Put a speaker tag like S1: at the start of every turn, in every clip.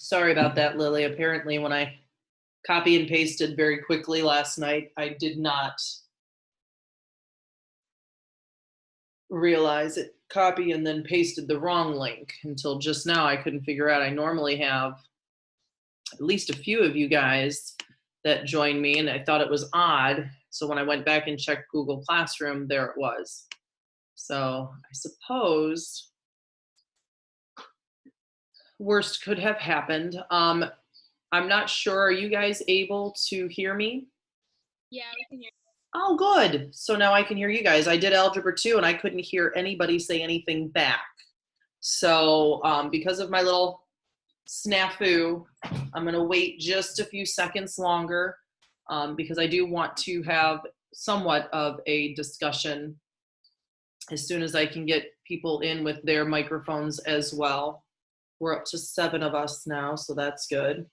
S1: Sorry about that, Lily. Apparently, when I copy and pasted very quickly last night, I did not realize it copy and then pasted the wrong link until just now. I couldn't figure out. I normally have at least a few of you guys that join me, and I thought it was odd. So when I went back and checked Google Classroom, there it was. So I suppose worst could have happened. I'm not sure. Are you guys able to hear me?
S2: Yeah, we can hear.
S1: Oh, good. So now I can hear you guys. I did Algebra 2 and I couldn't hear anybody say anything back. So because of my little snafu, I'm going to wait just a few seconds longer because I do want to have somewhat of a discussion as soon as I can get people in with their microphones as well. We're up to 7 of us now, so that's good.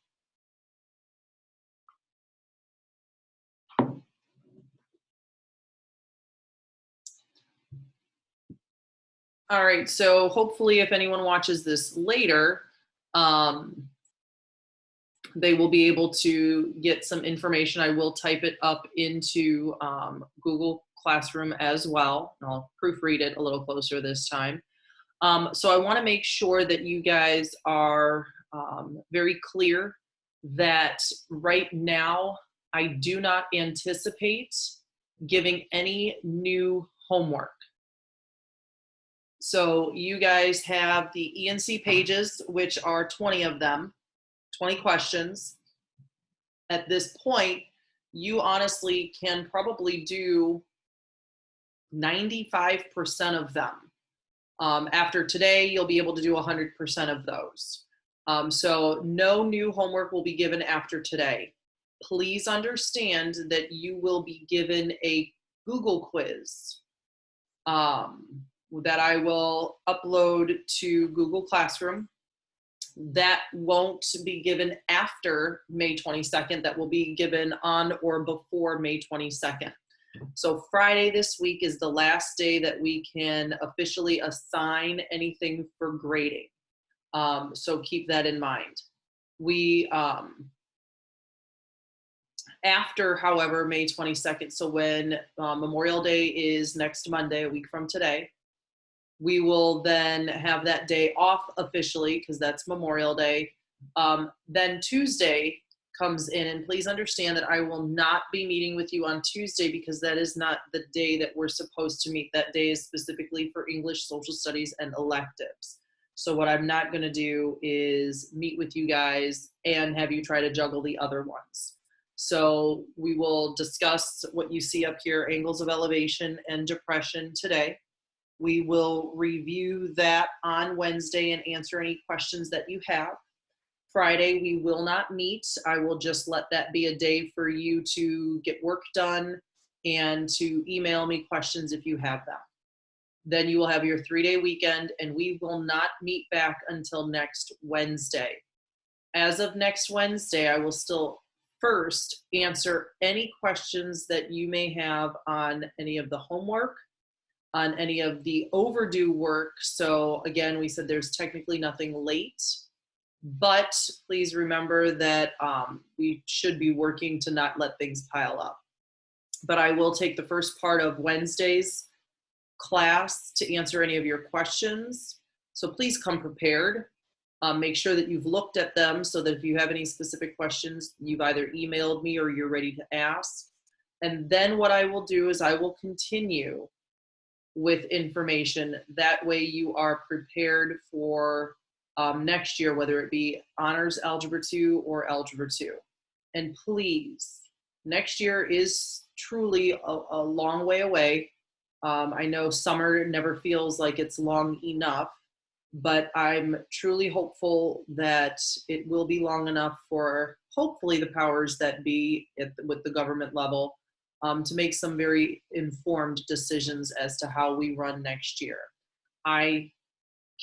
S1: All right, so hopefully if anyone watches this later, they will be able to get some information. I will type it up into Google Classroom as well. I'll proofread it a little closer this time. So I want to make sure that you guys are very clear that right now I do not anticipate giving any new homework. So you guys have the ENC pages, which are 20 of them, 20 questions. At this point, you honestly can probably do 95% of them. After today, you'll be able to do 100% of those. So no new homework will be given after today. Please understand that you will be given a Google quiz that I will upload to Google Classroom. That won't be given after May 22nd. That will be given on or before May 22nd. So Friday this week is the last day that we can officially assign anything for grading. So keep that in mind. We, after, however, May 22nd, so when Memorial Day is next Monday, a week from today, we will then have that day off officially because that's Memorial Day. Then Tuesday comes in, and please understand that I will not be meeting with you on Tuesday because that is not the day that we're supposed to meet. That day is specifically for English, social studies, and electives. So what I'm not going to do is meet with you guys and have you try to juggle the other ones. So we will discuss what you see up here, angles of elevation and depression today. We will review that on Wednesday and answer any questions that you have. Friday, we will not meet. I will just let that be a day for you to get work done and to email me questions if you have them. Then you will have your 3-day weekend, and we will not meet back until next Wednesday. As of next Wednesday, I will still first answer any questions that you may have on any of the homework, on any of the overdue work. So again, we said there's technically nothing late, but please remember that we should be working to not let things pile up. But I will take the first part of Wednesday's class to answer any of your questions. So please come prepared. Make sure that you've looked at them so that if you have any specific questions, you've either emailed me or you're ready to ask. And then what I will do is I will continue with information. That way you are prepared for next year, whether it be Honors Algebra 2 or Algebra 2. And please, next year is truly a long way away. I know summer never feels like it's long enough, but I'm truly hopeful that it will be long enough for hopefully the powers that be with the government level to make some very informed decisions as to how we run next year. I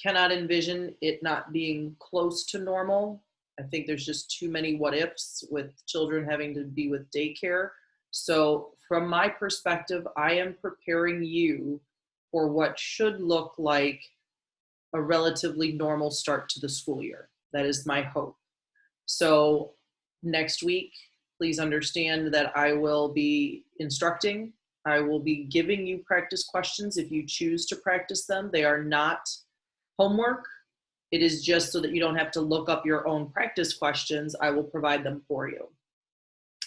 S1: cannot envision it not being close to normal. I think there's just too many what ifs with children having to be with daycare. So from my perspective, I am preparing you for what should look like a relatively normal start to the school year. That is my hope. So next week, please understand that I will be instructing. I will be giving you practice questions if you choose to practice them. They are not homework. It is just so that you don't have to look up your own practice questions. I will provide them for you.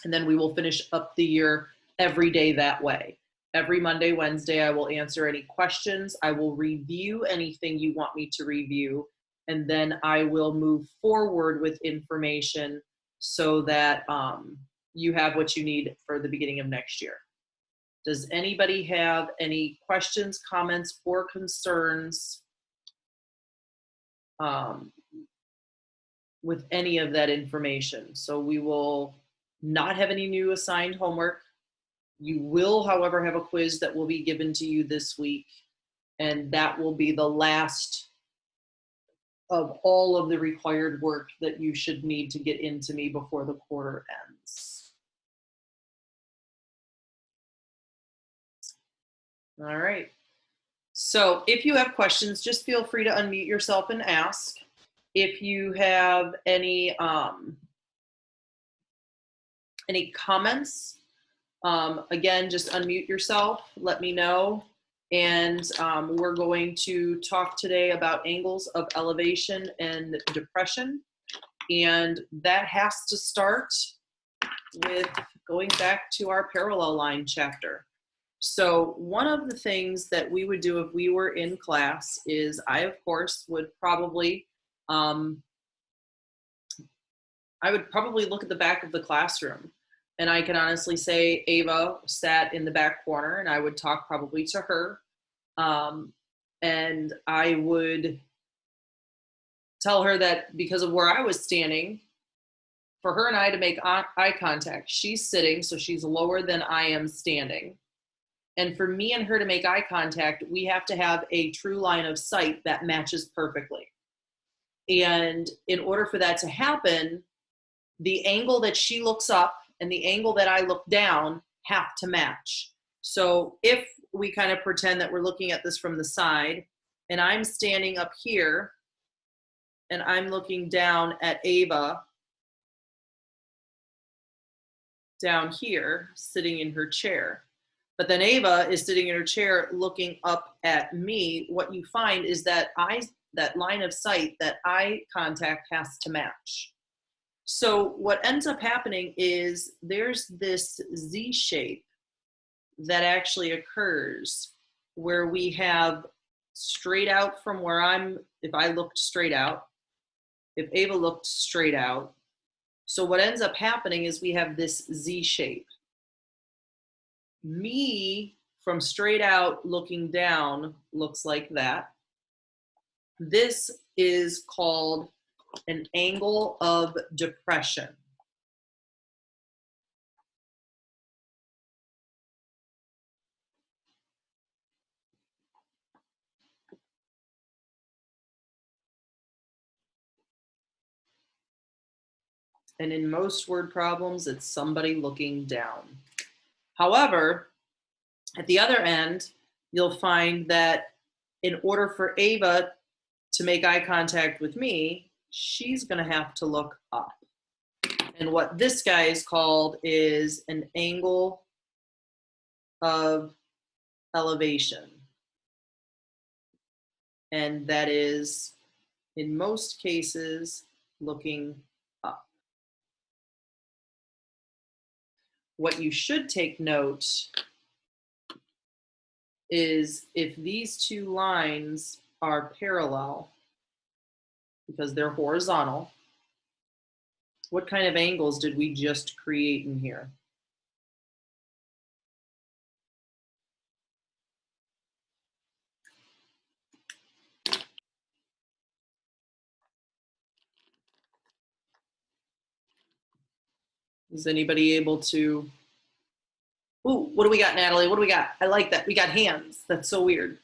S1: And then we will finish up the year every day that way. Every Monday, Wednesday, I will answer any questions. I will review anything you want me to review. And then I will move forward with information so that you have what you need for the beginning of next year. Does anybody have any questions, comments, or concerns with any of that information? So we will not have any new assigned homework. You will, however, have a quiz that will be given to you this week, and that will be the last of all of the required work that you should need to get into me before the quarter ends. All right. So if you have questions, just feel free to unmute yourself and ask. If you have any comments, again, just unmute yourself, let me know. And we're going to talk today about angles of elevation and depression. And that has to start with going back to our parallel line chapter. So one of the things that we would do if we were in class is I, of course, would probably look at the back of the classroom. And I can honestly say Ava sat in the back corner, and I would talk probably to her. And I would tell her that because of where I was standing, for her and I to make eye contact, she's sitting, so she's lower than I am standing. And for me and her to make eye contact, we have to have a true line of sight that matches perfectly. And in order for that to happen, the angle that she looks up and the angle that I look down have to match. So if we kind of pretend that we're looking at this from the side, and I'm standing up here, and I'm looking down at Ava down here, sitting in her chair. But then Ava is sitting in her chair looking up at me. What you find is that that line of sight, that eye contact has to match. So what ends up happening is there's this Z shape that actually occurs where we have straight out from where if I looked straight out, if Ava looked straight out. So what ends up happening is we have this Z shape. Me from straight out looking down looks like that. This is called an angle of depression. And in most word problems, it's somebody looking down. However, at the other end, you'll find that in order for Ava to make eye contact with me, she's going to have to look up. And what this guy is called is an angle of elevation. And that is, in most cases, looking up. What you should take note is if these two lines are parallel, because they're horizontal, what kind of angles did we just create in here? Is anybody able to? Ooh, what do we got, Natalie? What do we got? I like that. We got hands. That's so weird.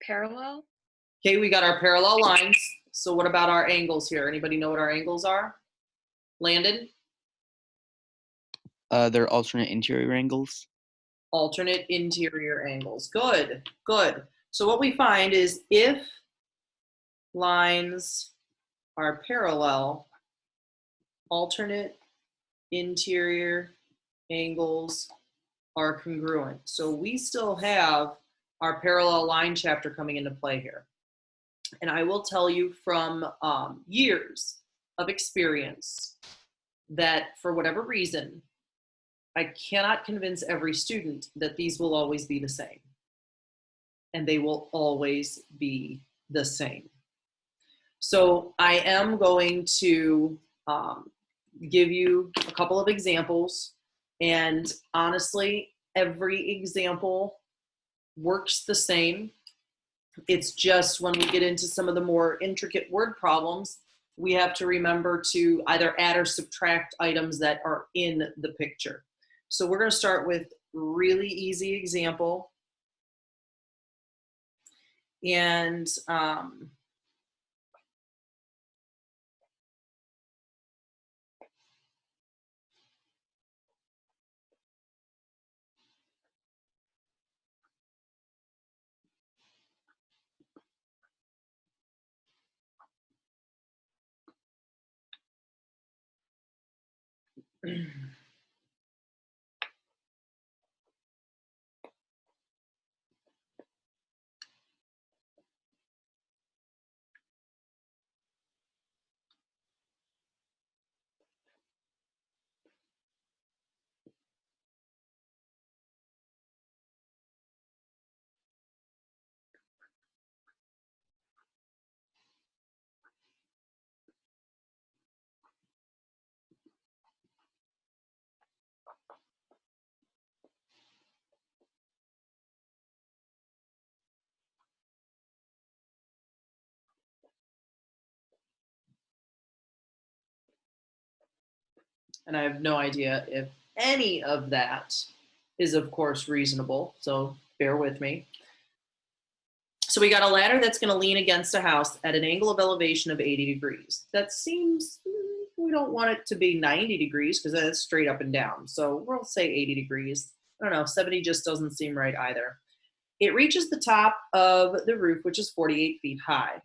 S2: Parallel.
S1: Okay, we got our parallel lines. So what about our angles here? Anybody know what our angles are? Landon?
S3: They're alternate interior angles.
S1: Alternate interior angles. Good, good. So what we find is if lines our parallel alternate interior angles are congruent. So we still have our parallel line chapter coming into play here. And I will tell you from years of experience that for whatever reason, I cannot convince every student that these will always be the same. And they will always be the same. So I am going to give you a couple of examples. And honestly, every example works the same. It's just when we get into some of the more intricate word problems, we have to remember to either add or subtract items that are in the picture. So we're going to start with really easy example. And I have no idea if any of that is, of course, reasonable. So bear with me. So we got a ladder that's going to lean against a house at an angle of elevation of 80 degrees. That seems, we don't want it to be 90 degrees because that's straight up and down. So we'll say 80 degrees. I don't know, 70 just doesn't seem right either. It reaches the top of the roof, which is 48 feet high.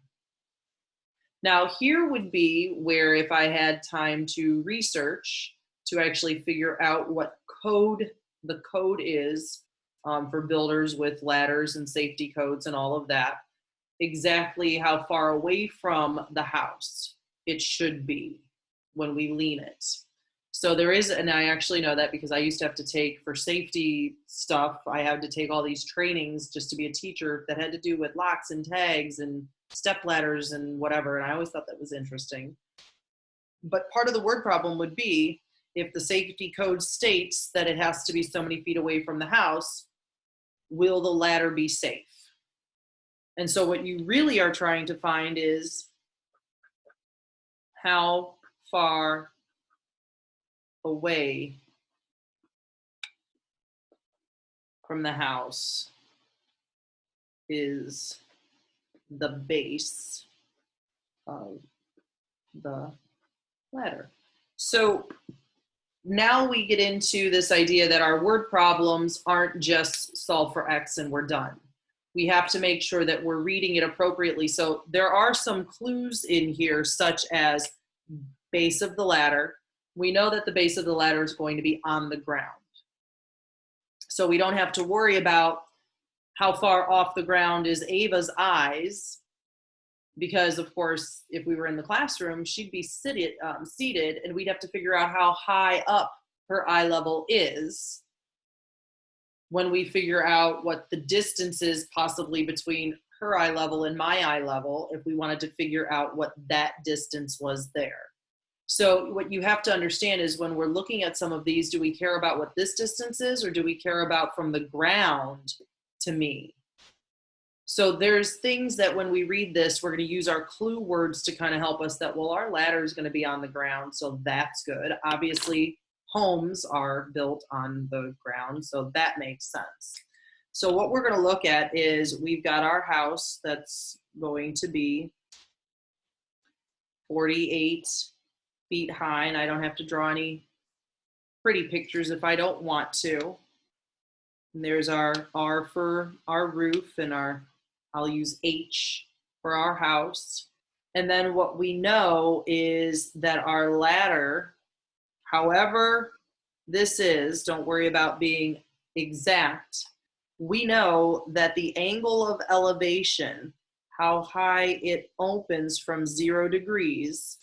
S1: Now here would be where if I had time to research to actually figure out what code the code is for builders with ladders and safety codes and all of that, exactly how far away from the house it should be when we lean it. So there is, and I actually know that because I used to have to take, for safety stuff, I had to take all these trainings just to be a teacher that had to do with locks and tags and step ladders and whatever. And I always thought that was interesting. But part of the word problem would be if the safety code states that it has to be so many feet away from the house, will the ladder be safe? And so what you really are trying to find is how far away from the house is the base of the ladder. So now we get into this idea that our word problems aren't just solve for X and we're done. We have to make sure that we're reading it appropriately. So there are some clues in here, such as base of the ladder. We know that the base of the ladder is going to be on the ground. So we don't have to worry about how far off the ground is Ava's eyes, because of course, if we were in the classroom, she'd be seated, and we'd have to figure out how high up her eye level is when we figure out what the distance is possibly between her eye level and my eye level, if we wanted to figure out what that distance was there. So what you have to understand is when we're looking at some of these, do we care about what this distance is, or do we care about from the ground to me? So there's things that when we read this, we're going to use our clue words to kind of help us that, well, our ladder is going to be on the ground, so that's good. Obviously, homes are built on the ground, so that makes sense. So what we're going to look at is we've got our house that's going to be 48 feet high, and I don't have to draw any pretty pictures if I don't want to. And there's our R for our roof, and I'll use H for our house. And then what we know is that our ladder, however this is, don't worry about being exact. We know that the angle of elevation, how high it opens from 0 degrees,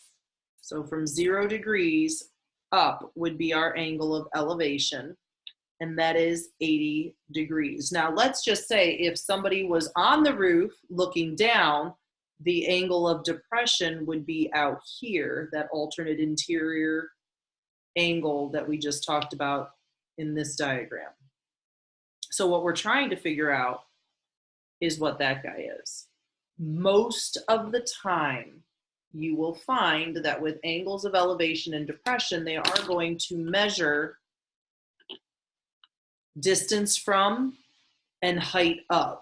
S1: so from 0 degrees up would be our angle of elevation, and that is 80 degrees. Now, let's just say if somebody was on the roof looking down, the angle of depression would be out here, that alternate interior angle that we just talked about in this diagram. So what we're trying to figure out is what that guy is. Most of the time, you will find that with angles of elevation and depression, they are going to measure distance from and height of.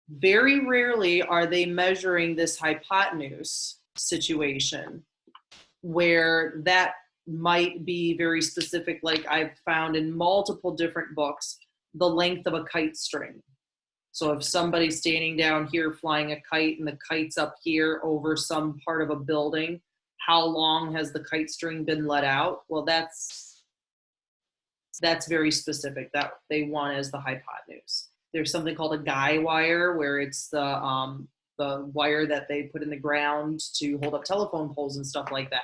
S1: Very rarely are they measuring this hypotenuse situation where that might be very specific, like I've found in multiple different books, the length of a kite string. So if somebody's standing down here flying a kite and the kite's up here over some part of a building, how long has the kite string been let out? Well, that's very specific. That they want as the hypotenuse. There's something called a guy wire, where it's the wire that they put in the ground to hold up telephone poles and stuff like that.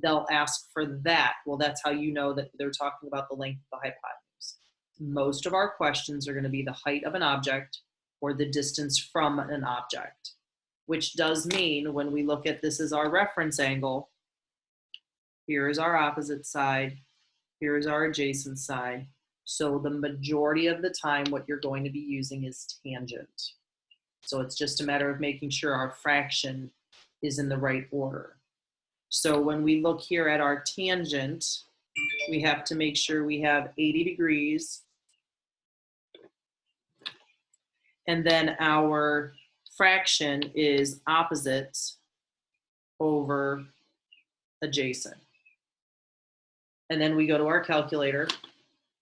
S1: They'll ask for that. Well, that's how you know that they're talking about the length of the hypotenuse. Most of our questions are going to be the height of an object or the distance from an object, which does mean when we look at this as our reference angle, here is our opposite side, here is our adjacent side. So the majority of the time, what you're going to be using is tangent. So it's just a matter of making sure our fraction is in the right order. So when we look here at our tangent, we have to make sure we have 80 degrees. And then our fraction is opposite over adjacent. And then we go to our calculator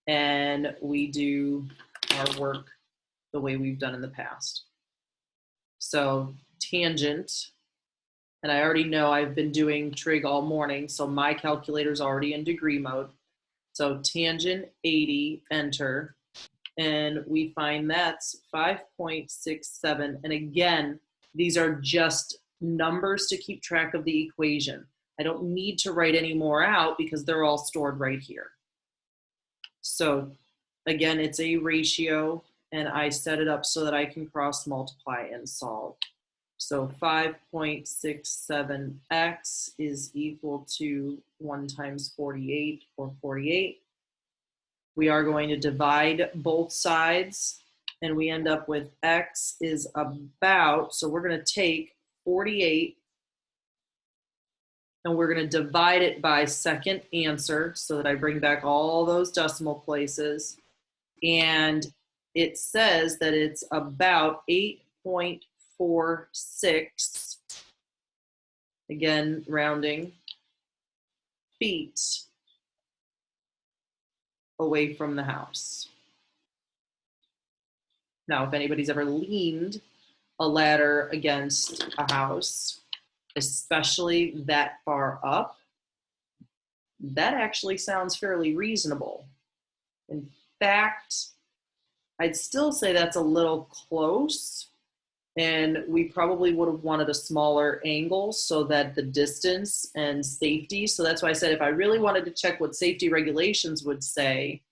S1: and we do our work the way we've done in the past. So tangent, and I already know I've been doing trig all morning, so my calculator's already in degree mode. So tangent 80, enter, and we find that's 5.67. And again, these are just numbers to keep track of the equation. I don't need to write any more out because they're all stored right here. So again, it's a ratio, and I set it up so that I can cross multiply and solve. So 5.67x is equal to 1 times 48, or 48. We are going to divide both sides, and we end up with x is about, so we're going to take 48, and we're going to divide it by second answer so that I bring back all those decimal places. And it says that it's about 8.46, again, rounding, feet away from the house. Now, if anybody's ever leaned a ladder against a house, especially that far up, that actually sounds fairly reasonable. In fact, I'd still say that's a little close, and we probably would have wanted a smaller angle so that the distance and safety, so that's why I said if I really wanted to check what safety regulations would say,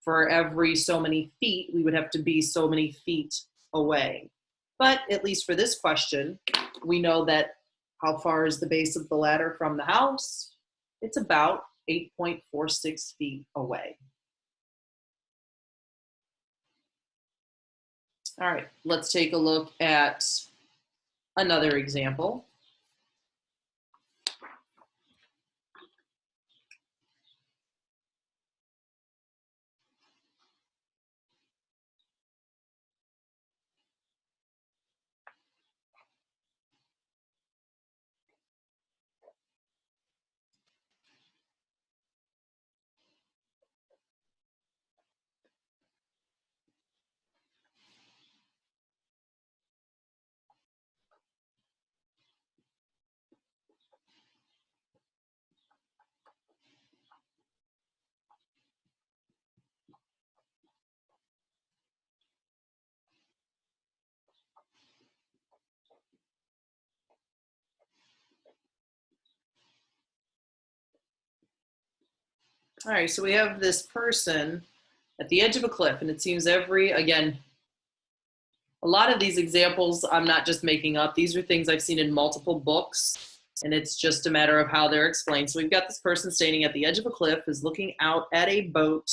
S1: for every so many feet, we would have to be so many feet away. But at least for this question, we know that how far is the base of the ladder from the house? It's about 8.46 feet away. All right, let's take a look at another example. All right, so we have this person at the edge of a cliff, and it seems again, a lot of these examples I'm not just making up. These are things I've seen in multiple books, and it's just a matter of how they're explained. So we've got this person standing at the edge of a cliff, is looking out at a boat,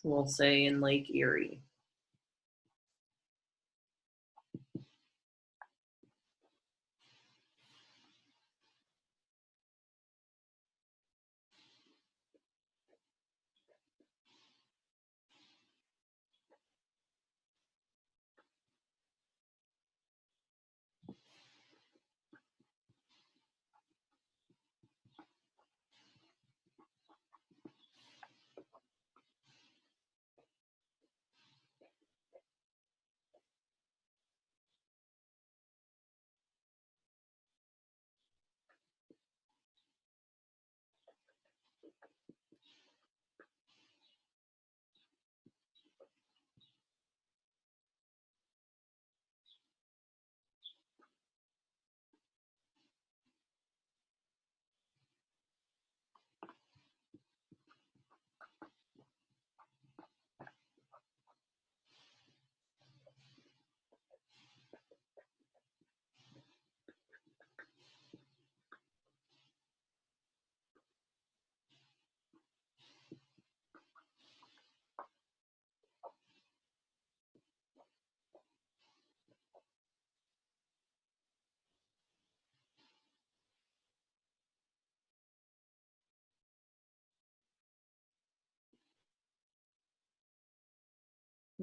S1: we'll say in Lake Erie.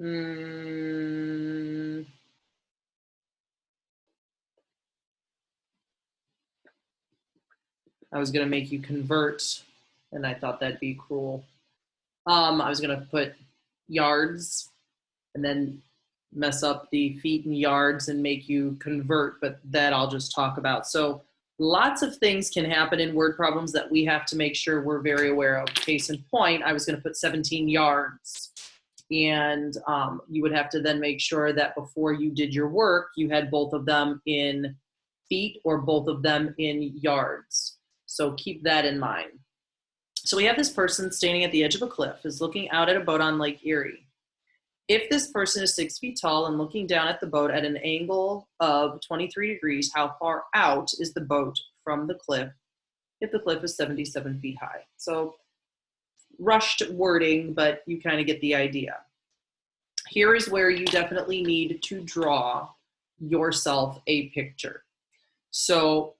S1: I was going to make you convert, and I thought that'd be cruel. I was going to put yards and then mess up the feet and yards and make you convert, but that I'll just talk about. So lots of things can happen in word problems that we have to make sure we're very aware of. Case in point, I was going to put 17 yards. And you would have to then make sure that before you did your work, you had both of them in feet or both of them in yards. So keep that in mind. So we have this person standing at the edge of a cliff, is looking out at a boat on Lake Erie. If this person is 6 feet tall and looking down at the boat at an angle of 23 degrees, how far out is the boat from the cliff if the cliff is 77 feet high? So rushed wording, but you kind of get the idea. Here is where you definitely need to draw yourself a picture. So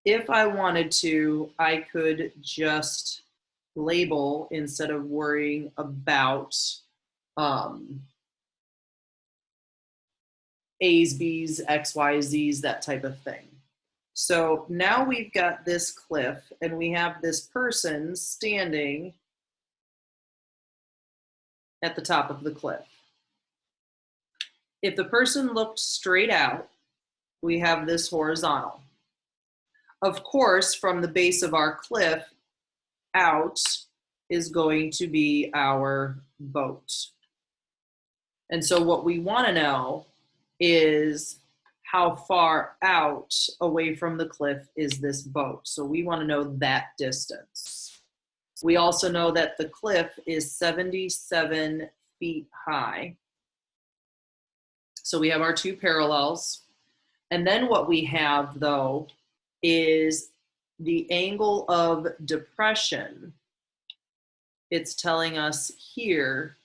S1: if I wanted to, I could just label instead of worrying about A's, B's, X, Y, Z's, that type of thing. So now we've got this cliff and we have this person standing at the top of the cliff. If the person looked straight out, we have this horizontal. Of course, from the base of our cliff out is going to be our boat. And so what we want to know is how far out away from the cliff is this boat. So we want to know that distance. We also know that the cliff is 77 feet high. So we have our two parallels. And then what we have, though, is the angle of depression. It's telling us here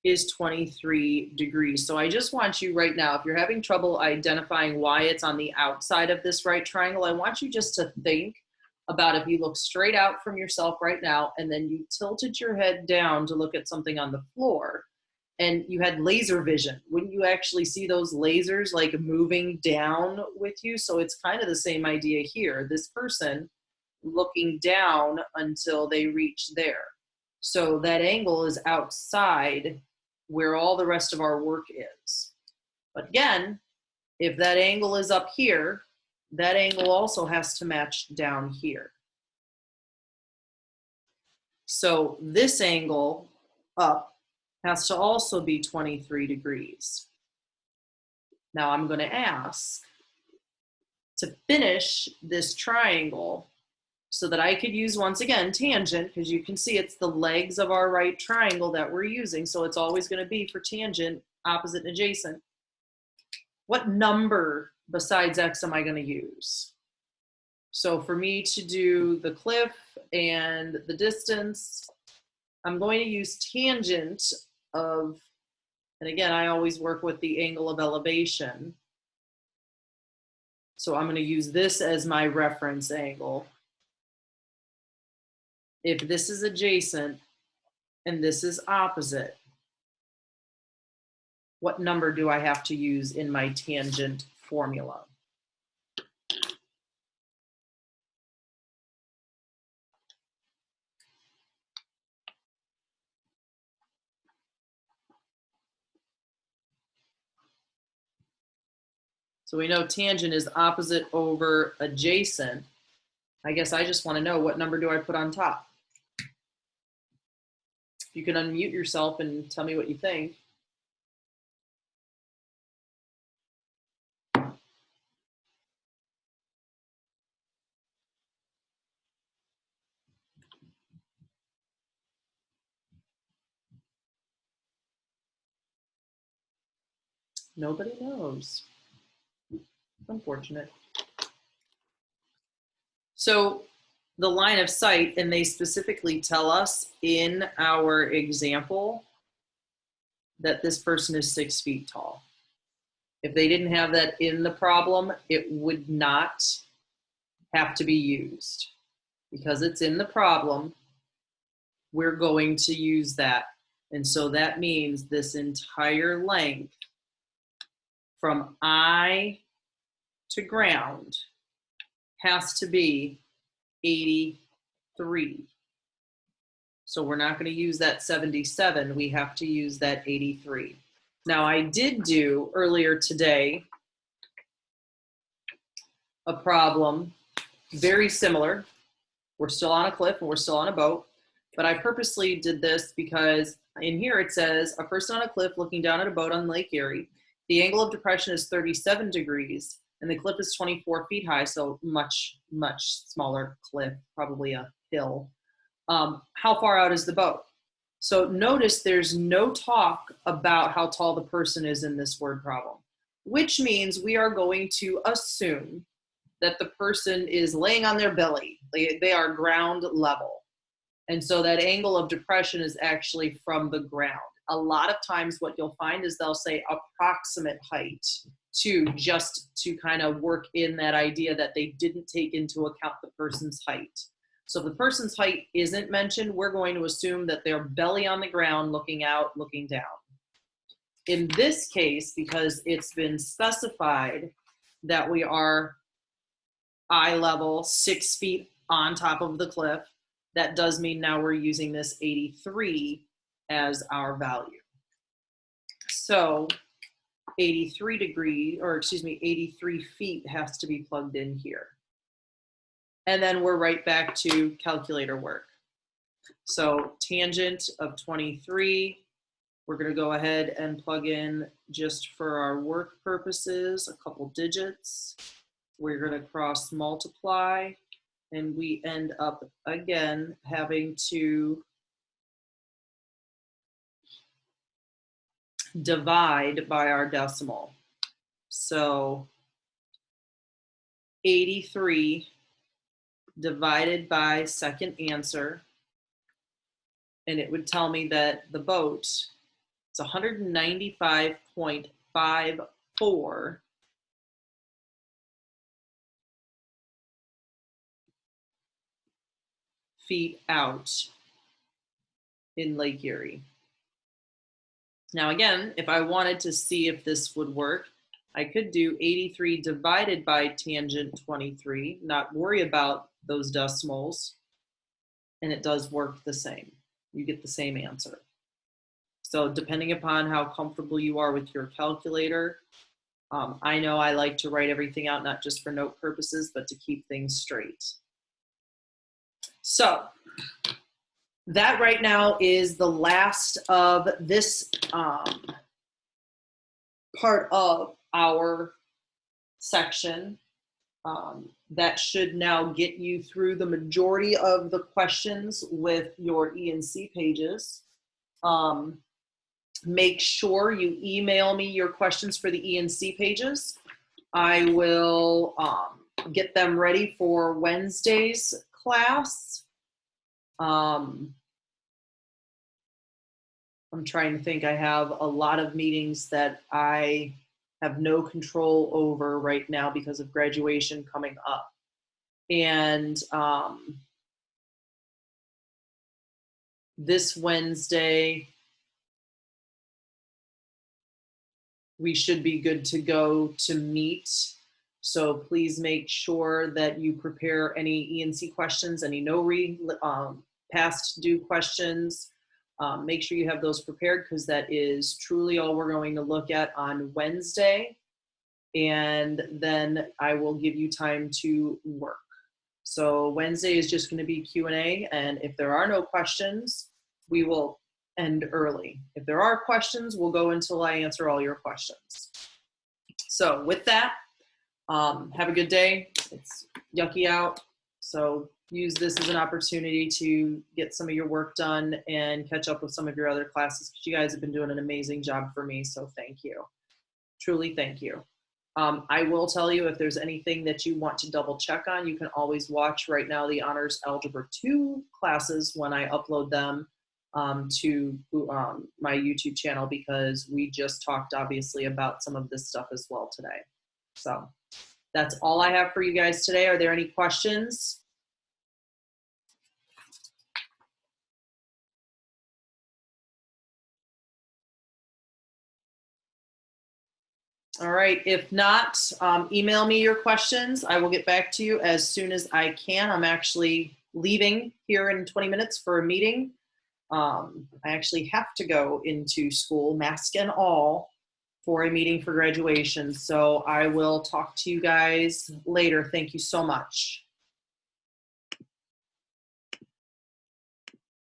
S1: is 23 degrees. So I just want you right now, if you're having trouble identifying why it's on the outside of this right triangle, I want you just to think about if you look straight out from yourself right now and then you tilted your head down to look at something on the floor and you had laser vision, wouldn't you actually see those lasers like moving down with you? So it's kind of the same idea here. This person looking down until they reach there. So that angle is outside where all the rest of our work is. But again, if that angle is up here, that angle also has to match down here. So this angle up has to also be 23 degrees. Now I'm going to ask to finish this triangle, so that I could use, once again, tangent, because you can see it's the legs of our right triangle that we're using. So it's always going to be for tangent, opposite, and adjacent. What number besides x am I going to use? So for me to do the cliff and the distance, I'm going to use tangent of, and again, I always work with the angle of elevation. So I'm going to use this as my reference angle. If this is adjacent and this is opposite, what number do I have to use in my tangent formula? So we know tangent is opposite over adjacent. I guess I just want to know, what number do I put on top? You can unmute yourself and tell me what you think. Nobody knows. Unfortunate. So the line of sight, and they specifically tell us in our example that this person is 6 feet tall. If they didn't have that in the problem, it would not have to be used. Because it's in the problem, we're going to use that. And so that means this entire length from eye to ground has to be 83. So we're not going to use that 77. We have to use that 83. Now, I did do earlier today a problem very similar. We're still on a cliff and we're still on a boat, but I purposely did this because in here it says a person on a cliff looking down at a boat on Lake Erie. The angle of depression is 37 degrees and the cliff is 24 feet high, so much, much smaller cliff, probably a hill. How far out is the boat? So notice there's no talk about how tall the person is in this word problem, which means we are going to assume that the person is laying on their belly. They are ground level. And so that angle of depression is actually from the ground. A lot of times what you'll find is they'll say approximate height just to kind of work in that idea that they didn't take into account the person's height. So if the person's height isn't mentioned, we're going to assume that they're belly on the ground, looking out, looking down. In this case, because it's been specified that we are eye level, 6 feet on top of the cliff, that does mean now we're using this 83 as our value. So 83 feet has to be plugged in here. And then we're right back to calculator work. So tangent of 23, we're going to go ahead and plug in, just for our work purposes, a couple digits. We're going to cross multiply, and we end up again having to divide by our decimal. So 83 divided by second answer, and it would tell me that the boat is 195.54 feet out in Lake Erie. Now again, if I wanted to see if this would work, I could do 83 divided by tangent 23, not worry about those decimals, and it does work the same. You get the same answer. So depending upon how comfortable you are with your calculator, I know I like to write everything out, not just for note purposes, but to keep things straight. So that right now is the last of this part of our section. that should now get you through the majority of the questions with your E&C pages. Make sure you email me your questions for the E&C pages. I will get them ready for Wednesday's class. I'm trying to think. I have a lot of meetings that I have no control over right now because of graduation coming up. And this Wednesday, we should be good to go to meet. So please make sure that you prepare any E&C questions, any past due questions. Make sure you have those prepared because that is truly all we're going to look at on Wednesday. And then I will give you time to work. So Wednesday is just going to be Q&A. And if there are no questions, we will end early. If there are questions, we'll go until I answer all your questions. So with that, have a good day. It's yucky out. So use this as an opportunity to get some of your work done and catch up with some of your other classes because you guys have been doing an amazing job for me. So thank you. Truly thank you. I will tell you if there's anything that you want to double check on, you can always watch right now the Honors Algebra 2 classes when I upload them to my YouTube channel because we just talked obviously about some of this stuff as well today. So that's all I have for you guys today. Are there any questions? All right, if not, email me your questions. I will get back to you as soon as I can. I'm actually leaving here in 20 minutes for a meeting. I actually have to go into school, mask and all, for a meeting for graduation. So I will talk to you guys later. Thank you so much.